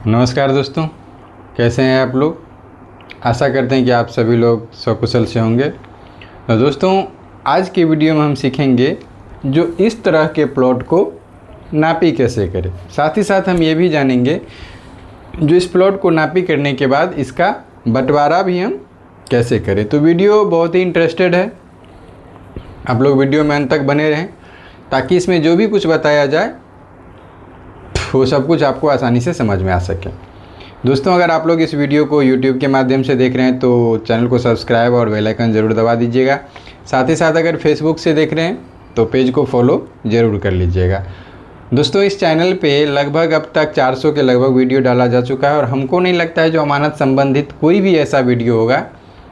नमस्कार दोस्तों, कैसे हैं आप लोग। आशा करते हैं कि आप सभी लोग सकुशल से होंगे। तो दोस्तों, आज की वीडियो में हम सीखेंगे जो इस तरह के प्लॉट को नापी कैसे करें। साथ ही साथ हम ये भी जानेंगे जो इस प्लॉट को नापी करने के बाद इसका बंटवारा भी हम कैसे करें। तो वीडियो बहुत ही इंटरेस्टेड है, आप लोग वीडियो में अंत तक बने रहें ताकि इसमें जो भी कुछ बताया जाए वो सब कुछ आपको आसानी से समझ में आ सके। दोस्तों, अगर आप लोग इस वीडियो को YouTube के माध्यम से देख रहे हैं तो चैनल को सब्सक्राइब और बेल आइकन ज़रूर दबा दीजिएगा। साथ ही साथ अगर फेसबुक से देख रहे हैं तो पेज को फॉलो ज़रूर कर लीजिएगा। दोस्तों, इस चैनल पे लगभग अब तक 400 के लगभग वीडियो डाला जा चुका है और हमको नहीं लगता है जो अमानत संबंधित कोई भी ऐसा वीडियो होगा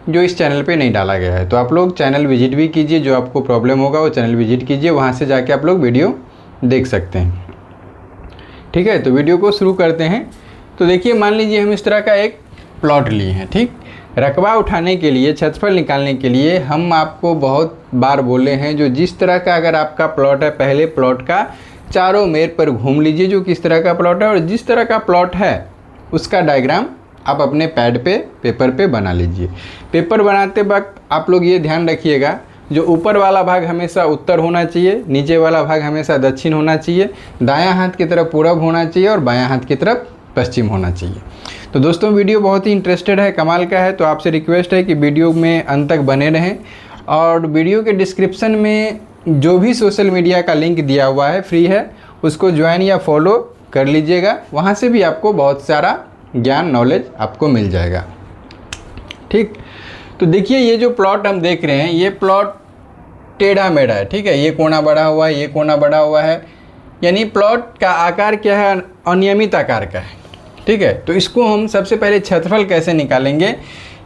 जो इस चैनल पे नहीं डाला गया है। तो आप लोग चैनल विजिट भी कीजिए, जो आपको प्रॉब्लम होगा वो चैनल विजिट कीजिए, वहाँ से जाके आप लोग वीडियो देख सकते हैं। ठीक है, तो वीडियो को शुरू करते हैं। तो देखिए, मान लीजिए हम इस तरह का एक प्लॉट लिए हैं। ठीक, रकबा उठाने के लिए, क्षेत्रफल निकालने के लिए हम आपको बहुत बार बोले हैं जो जिस तरह का अगर आपका प्लॉट है, पहले प्लॉट का चारों मेर पर घूम लीजिए जो किस तरह का प्लॉट है, और जिस तरह का प्लॉट है उसका डायग्राम आप अपने पैड पे, पेपर पे बना लीजिए। पेपर बनाते वक्त आप लोग ये ध्यान रखिएगा, जो ऊपर वाला भाग हमेशा उत्तर होना चाहिए, नीचे वाला भाग हमेशा दक्षिण होना चाहिए, दायां हाथ की तरफ पूरब होना चाहिए और बायां हाथ की तरफ पश्चिम होना चाहिए। तो दोस्तों, वीडियो बहुत ही इंटरेस्टेड है, कमाल का है, तो आपसे रिक्वेस्ट है कि वीडियो में अंत तक बने रहें। और वीडियो के डिस्क्रिप्शन में जो भी सोशल मीडिया का लिंक दिया हुआ है, फ्री है, उसको ज्वाइन या फॉलो कर लीजिएगा। वहाँ से भी आपको बहुत सारा ज्ञान, नॉलेज आपको मिल जाएगा। ठीक, तो देखिए ये जो प्लॉट हम देख रहे हैं, ये प्लॉट टेढ़ा मेढ़ा है। ठीक है, ये कोना बढ़ा हुआ है, ये कोना बढ़ा हुआ है, यानी प्लॉट का आकार क्या है, अनियमित आकार का है। ठीक है, तो इसको हम सबसे पहले क्षेत्रफल कैसे निकालेंगे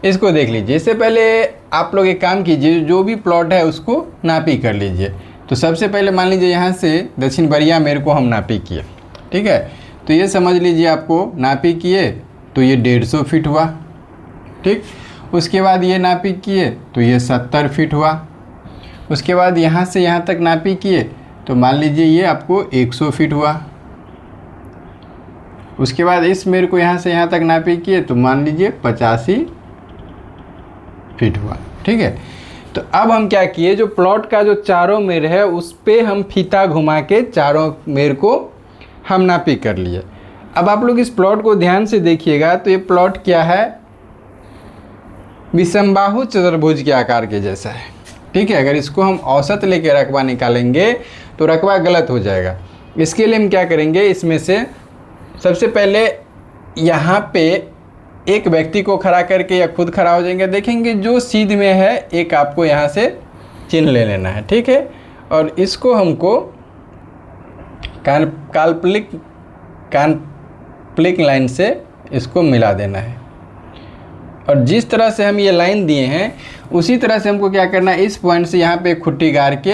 इसको देख लीजिए। इससे पहले आप लोग एक काम कीजिए, जो भी प्लॉट है उसको नापी कर लीजिए। तो सबसे पहले मान लीजिए यहाँ से दक्षिण बरिया मेर को हम नापी किए। ठीक है, तो ये समझ लीजिए आपको नापी किए तो ये 150 फीट हुआ। ठीक, उसके बाद ये नापी किए तो ये 70 फीट हुआ। उसके बाद यहाँ से यहाँ तक नापी किए तो मान लीजिए ये आपको 100 फीट हुआ। उसके बाद इस मेर को यहाँ से यहाँ तक नापी किए तो मान लीजिए 85 फीट हुआ। ठीक है, तो अब हम क्या किए, जो प्लॉट का जो चारों मेर है उस पर हम फीता घुमा के चारों मेर को हम नापी कर लिए। अब आप लोग इस प्लॉट को ध्यान से देखिएगा, तो ये प्लॉट क्या है, विषमबाहु चतुर्भुज के आकार के जैसा है। ठीक है, अगर इसको हम औसत लेके रकबा निकालेंगे तो रकबा गलत हो जाएगा। इसके लिए हम क्या करेंगे, इसमें से सबसे पहले यहाँ पे एक व्यक्ति को खड़ा करके या खुद खड़ा हो जाएंगे, देखेंगे जो सीध में है एक आपको यहाँ से चिन्ह ले लेना है। ठीक है, और इसको हमको काल्पनिक लाइन से इसको मिला देना है। और जिस तरह से हम ये लाइन दिए हैं उसी तरह से हमको क्या करना है, इस पॉइंट से यहाँ पे खुट्टी गाड़ के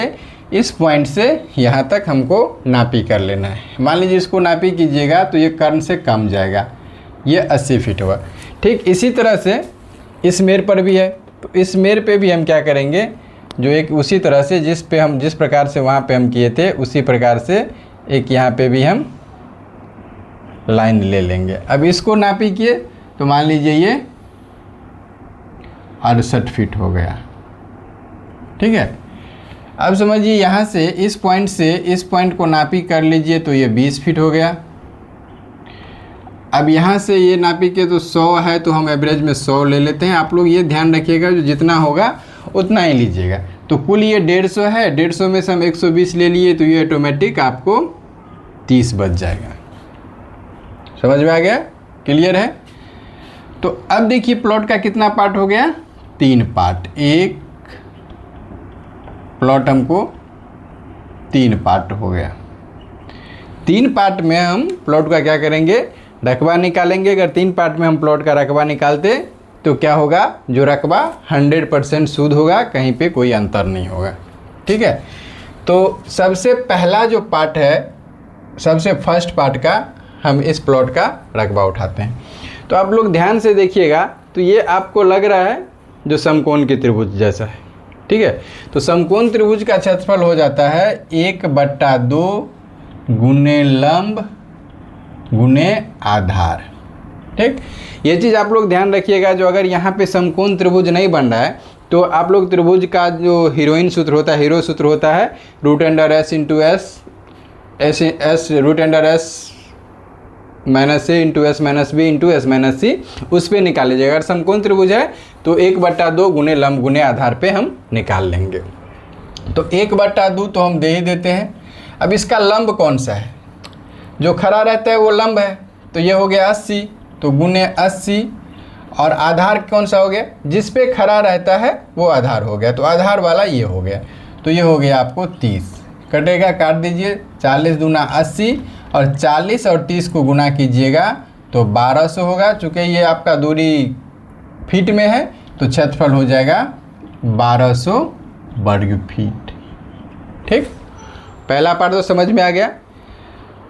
इस पॉइंट से यहाँ तक हमको नापी कर लेना है। मान लीजिए इसको नापी कीजिएगा तो ये कर्ण से कम जाएगा, ये 80 फीट हुआ। ठीक, इसी तरह से इस मेर पर भी है, तो इस मेर पे भी हम क्या करेंगे, जो एक उसी तरह से जिस प्रकार से वहाँ पे हम किए थे उसी प्रकार से एक यहाँ पे भी हम लाइन ले लेंगे। अब इसको नापी किए तो मान लीजिए ये 68 फीट हो गया। ठीक है, अब समझिए यहाँ से इस पॉइंट को नापी कर लीजिए तो ये 20 फीट हो गया। अब यहाँ से ये नापी के तो 100 है, तो हम एवरेज में 100 ले लेते हैं। आप लोग ये ध्यान रखिएगा, जो जितना होगा उतना ही लीजिएगा। तो कुल ये 150 है, 150 में से हम 120 ले लिए तो ये ऑटोमेटिक आपको 30 बच जाएगा। समझ में आ गया, क्लियर है। तो अब देखिए प्लॉट का कितना पार्ट हो गया, 3 पार्ट। एक प्लॉट हमको 3 पार्ट हो गया। 3 पार्ट में हम प्लॉट का क्या करेंगे, रकबा निकालेंगे। अगर 3 पार्ट में हम प्लॉट का रकबा निकालते तो क्या होगा, जो रकबा 100% शुद्ध होगा, कहीं पे कोई अंतर नहीं होगा। ठीक है, तो सबसे पहला जो पार्ट है, सबसे फर्स्ट पार्ट का हम इस प्लॉट का रकबा उठाते हैं। तो आप लोग ध्यान से देखिएगा, तो ये आपको लग रहा है जो समकोण के त्रिभुज जैसा है। ठीक है, तो समकोण त्रिभुज का क्षेत्रफल हो जाता है 1/2 गुने लंब गुने आधार। ठीक, ये चीज़ आप लोग ध्यान रखिएगा। जो अगर यहाँ पे समकोण त्रिभुज नहीं बन रहा है तो आप लोग त्रिभुज का जो हीरोइन सूत्र होता है, हीरो सूत्र होता है √S into S √S -A into S - B into S - C, उस पर निकाल लीजिएगा। अगर समकोण त्रिभुज है तो 1/2 गुने लंब गुने आधार पे हम निकाल लेंगे। तो 1/2 तो हम दे ही देते हैं। अब इसका लंब कौन सा है, जो खड़ा रहता है वो लंब है, तो ये हो गया 80, तो गुने 80, और आधार कौन सा हो गया, जिस पे खड़ा रहता है वो आधार हो गया, तो आधार वाला ये हो गया, तो ये हो गया आपको 30। कटेगा, काट दीजिए, 40 दूना 80, और 40 और 30 को गुना कीजिएगा तो 1200 होगा। चूँकि ये आपका दूरी फीट में है तो क्षेत्रफल हो जाएगा 1200 वर्ग फीट। ठीक, पहला पार्ट तो समझ में आ गया।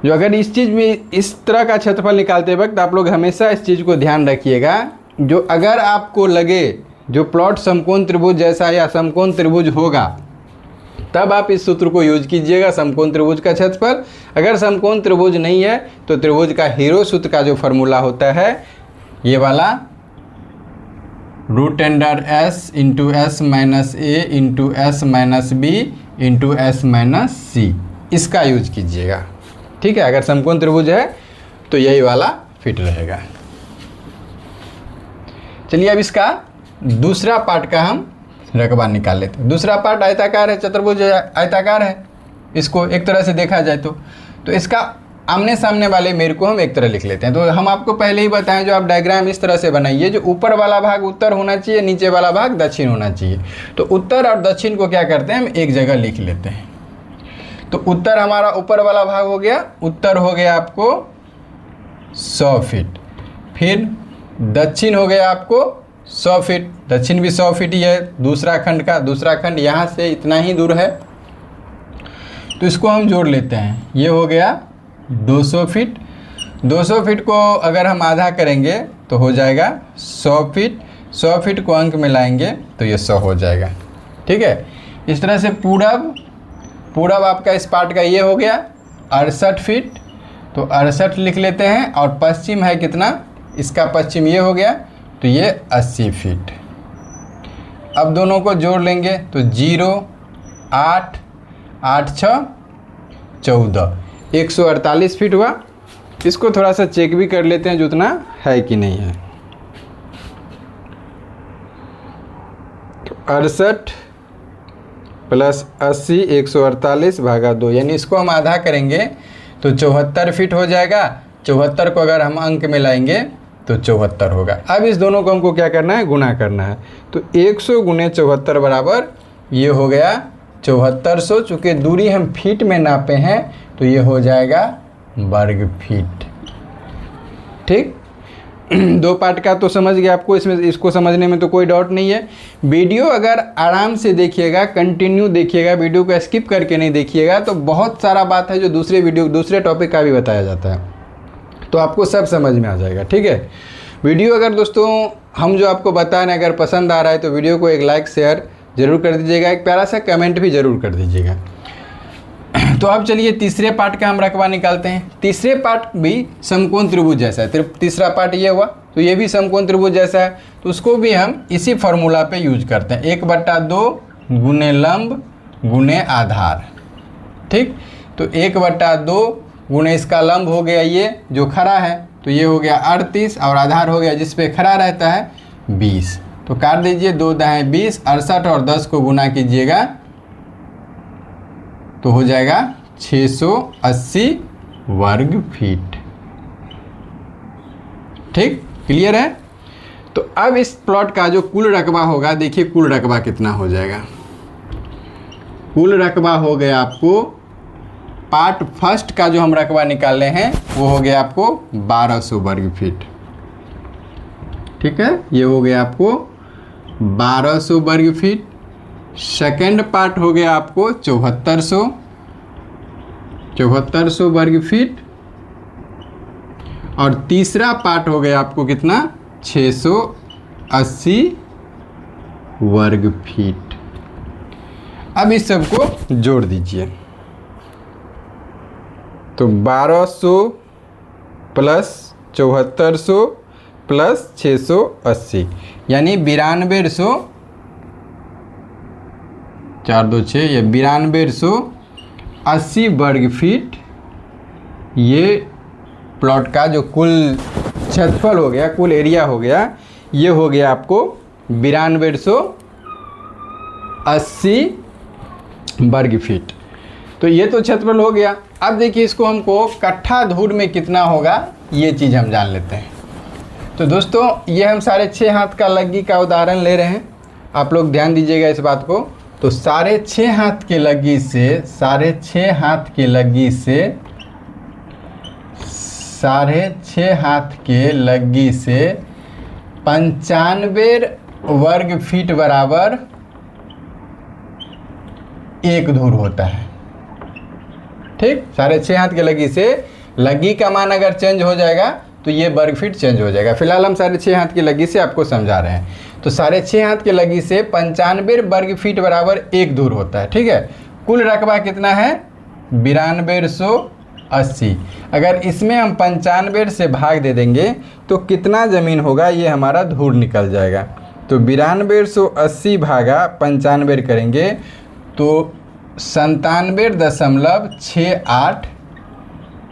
जो अगर इस चीज़ में इस तरह का क्षेत्रफल निकालते वक्त आप लोग हमेशा इस चीज़ को ध्यान रखिएगा, जो अगर आपको लगे जो प्लॉट समकोण त्रिभुज जैसा या समकोण त्रिभुज होगा तब आप इस सूत्र को यूज कीजिएगा, समकोण त्रिभुज का क्षेत्रफल। अगर समकोण त्रिभुज नहीं है तो त्रिभुज का हीरो सूत्र का जो फॉर्मूला होता है ये वाला √S into S - A into S - B into S - C, इसका यूज कीजिएगा। ठीक है, अगर समकोण त्रिभुज है तो यही वाला फिट रहेगा। चलिए अब इसका दूसरा पार्ट का हम रकबा निकाल लेते हैं। दूसरा पार्ट आयताकार है, चतुर्भुज आयताकार है, इसको एक तरह से देखा जाए तो इसका आमने सामने वाले मेर को हम एक तरह लिख लेते हैं। तो हम आपको पहले ही बताएं, जो आप डायग्राम इस तरह से बनाइए, जो ऊपर वाला भाग उत्तर होना चाहिए, नीचे वाला भाग दक्षिण होना चाहिए। तो उत्तर और दक्षिण को क्या करते हैं, हम एक जगह लिख लेते हैं। तो उत्तर हमारा ऊपर वाला भाग हो गया, उत्तर हो गया आपको 100 फीट। फिर दक्षिण हो गया आपको 100 फीट, दक्षिण भी 100 फीट ही है दूसरा खंड का। दूसरा खंड यहाँ से इतना ही दूर है, तो इसको हम जोड़ लेते हैं। ये हो गया 200 फीट। 200 फीट को अगर हम आधा करेंगे तो हो जाएगा 100 फीट। 100 फीट को अंक में लाएंगे तो ये 100 हो जाएगा। ठीक है, इस तरह से पूरब आपका इस पार्ट का ये हो गया 68 फीट, तो 68 लिख लेते हैं। और पश्चिम है कितना, इसका पश्चिम ये हो गया, तो ये 80 फीट। अब दोनों को जोड़ लेंगे तो 0 8 8 6 14, 148 फीट हुआ। इसको थोड़ा सा चेक भी कर लेते हैं जो उतना है कि नहीं है। तो 68 प्लस 80 148 भागा 2, यानी इसको हम आधा करेंगे तो 74 फीट हो जाएगा। 74 को अगर हम अंक में लाएंगे तो 74 होगा। अब इस दोनों को हमको क्या करना है, गुना करना है। तो 100 गुने 74 बराबर ये हो गया 7400। चूँकि दूरी हम फीट में नापे हैं तो ये हो जाएगा वर्ग फीट। ठीक, दो पार्ट का तो समझ गया आपको, इसमें इसको समझने में तो कोई डाउट नहीं है। वीडियो अगर आराम से देखिएगा, कंटिन्यू देखिएगा, वीडियो को स्किप करके नहीं देखिएगा तो बहुत सारा बात है जो दूसरे टॉपिक का भी बताया जाता है, तो आपको सब समझ में आ जाएगा। ठीक है, वीडियो अगर दोस्तों हम जो आपको बताएं अगर पसंद आ रहा है तो वीडियो को एक लाइक शेयर ज़रूर कर दीजिएगा, एक प्यारा सा कमेंट भी ज़रूर कर दीजिएगा। तो अब चलिए तीसरे पार्ट का हम रकबा निकालते हैं। तीसरे पार्ट भी समकोण त्रिभुज जैसा है। तीसरा पार्ट ये हुआ, तो ये भी समकोण त्रिभुज जैसा है, तो उसको भी हम इसी फार्मूला पे यूज करते हैं, 1/2 गुने लंब गुने आधार। ठीक, तो 1/2 गुने इसका लंब हो गया ये जो खड़ा है, तो ये हो गया 38, और आधार हो गया जिस पे खड़ा रहता है 20। तो काट दीजिए, 2 दाएँ 20, 68 और 10 को गुना कीजिएगा तो हो जाएगा 680 वर्ग फीट। ठीक, क्लियर है। तो अब इस प्लॉट का जो कुल रकबा होगा, देखिए कुल रकबा कितना हो जाएगा। कुल रकबा हो गया आपको, पार्ट फर्स्ट का जो हम रकबा निकाल रहे हैं वो हो गया आपको 1200 वर्ग फीट। ठीक है, ये हो गया आपको 1200 वर्ग फीट। सेकेंड पार्ट हो गया आपको 7400 वर्ग फीट। और तीसरा पार्ट हो गया आपको कितना, 680 वर्ग फीट। अब इस सब को जोड़ दीजिए, तो 1200 प्लस 7400 प्लस 680 यानी 9200 4 2 6 ये 9280 वर्ग फीट ये प्लॉट का जो कुल क्षेत्रफल हो गया, कुल एरिया हो गया, ये हो गया आपको 9280 वर्ग फीट। तो ये तो क्षेत्रफल हो गया। अब देखिए इसको हमको कट्ठा धूर में कितना होगा ये चीज़ हम जान लेते हैं। तो दोस्तों ये हम 6.5 हाथ का लग्गी का उदाहरण ले रहे हैं, आप लोग ध्यान दीजिएगा इस बात को। तो 6.5 हाथ के लग्गी से 6.5 हाथ के लग्गी से 6.5 हाथ के लग्गी से 95 वर्ग फीट बराबर 1 धूर होता है। ठीक, 6.5 हाथ के लग्गी से लग्गी का मान अगर चेंज हो जाएगा तो ये वर्ग फीट चेंज हो जाएगा। फिलहाल हम 6.5 हाथ की लग्गी से आपको समझा रहे हैं। तो 6.5 हाथ की लग्गी से 95 वर्ग फीट बराबर 1 धूर होता है। ठीक है, कुल रकबा कितना है 9280। अगर इसमें हम 95 से भाग दे देंगे तो कितना ज़मीन होगा ये हमारा धूर निकल जाएगा। तो 9280 भागा 95 करेंगे तो 97.68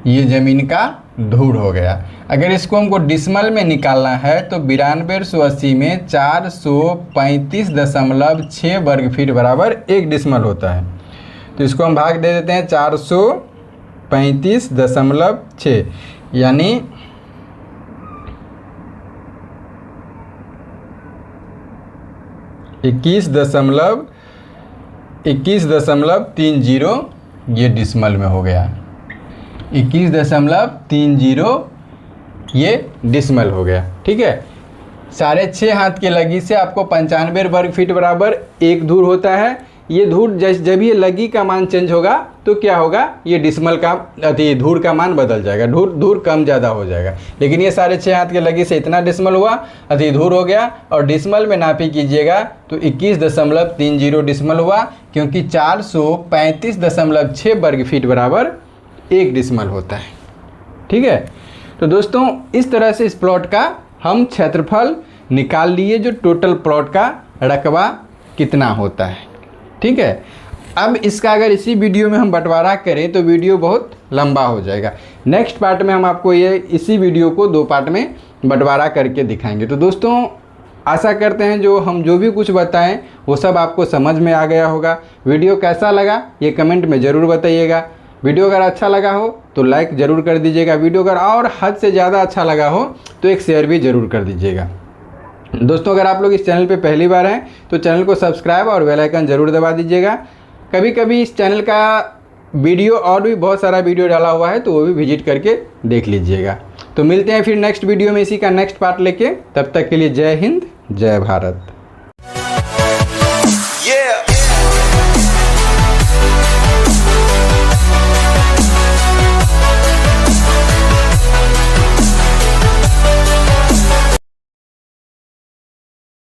ये ज़मीन का धूर हो गया। अगर इसको हमको डिसमल में निकालना है तो 9280 में 435.6 वर्ग फीट बराबर 1 डिसमल होता है। तो इसको हम भाग दे देते हैं 435.6 यानी 21.30 ये डिसमल में हो गया। 21.30 ये डिसमल हो गया। ठीक है, 6.5 हाथ के लग्गी से आपको 95 वर्ग फीट बराबर 1 धूर होता है। ये धूर जब ये लग्गी का मान चेंज होगा तो क्या होगा, ये डिसमल का धूर का मान बदल जाएगा, धूर कम ज़्यादा हो जाएगा। लेकिन ये 6.5 हाथ के लग्गी से इतना डिसमल हुआ, धूर हो गया। और डिसमल में नापी कीजिएगा तो 21.30 डिसमल हुआ, क्योंकि 435.6 वर्ग फीट बराबर 1 डिसमल होता है। ठीक है, तो दोस्तों इस तरह से इस प्लॉट का हम क्षेत्रफल निकाल लिए, जो टोटल प्लॉट का रकबा कितना होता है। ठीक है, अब इसका अगर इसी वीडियो में हम बंटवारा करें तो वीडियो बहुत लंबा हो जाएगा। नेक्स्ट पार्ट में हम आपको ये इसी वीडियो को 2 पार्ट में बंटवारा करके दिखाएंगे। तो दोस्तों आशा करते हैं जो भी कुछ बताएं वो सब आपको समझ में आ गया होगा। वीडियो कैसा लगा ये कमेंट में ज़रूर बताइएगा। वीडियो अगर अच्छा लगा हो तो लाइक ज़रूर कर दीजिएगा। वीडियो अगर और हद से ज़्यादा अच्छा लगा हो तो एक शेयर भी ज़रूर कर दीजिएगा। दोस्तों अगर आप लोग इस चैनल पे पहली बार हैं तो चैनल को सब्सक्राइब और बेल आइकन ज़रूर दबा दीजिएगा। कभी कभी इस चैनल का वीडियो और भी बहुत सारा वीडियो डाला हुआ है तो वो भी विजिट करके देख लीजिएगा। तो मिलते हैं फिर नेक्स्ट वीडियो में इसी का नेक्स्ट पार्ट लेके। तब तक के लिए जय हिंद, जय भारत।